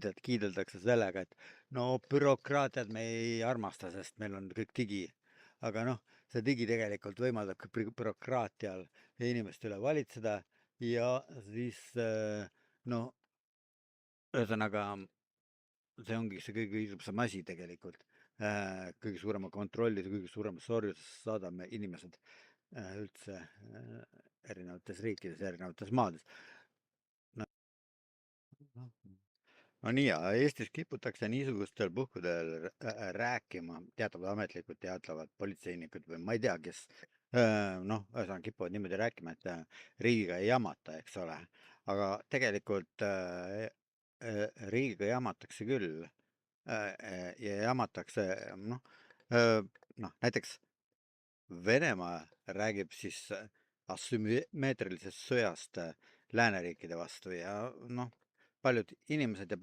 kiideldakse sellega, et no bürokraatiat me ei armasta, sest meil on kõik digi. Aga noh, see digi tegelikult võimaldab ka bürokraatial inimeste üle valitseda ja siis no ühesõnaga see ongi see kõige hirmsam asi tegelikult. Kõige suurema kontrolli, kõige suurema sorjusesse saadame inimesed üldse erinevates riikides, erinevates maades. Noh, no nii, Eestis kiputakse niisugustel puhkudel rääkima, teatavad ametlikud teatavad politseinikud või ma ei tea, kes noh, ühesõnaga kipuvad niimoodi rääkima, et riigiga ei jamata, eks ole. Aga tegelikult riigiga jamatakse küll ja jamatakse, noh, näiteks Venemaa räägib siis asümmeetrilisest sõjast lääneriikide vastu ja noh, paljud inimesed ja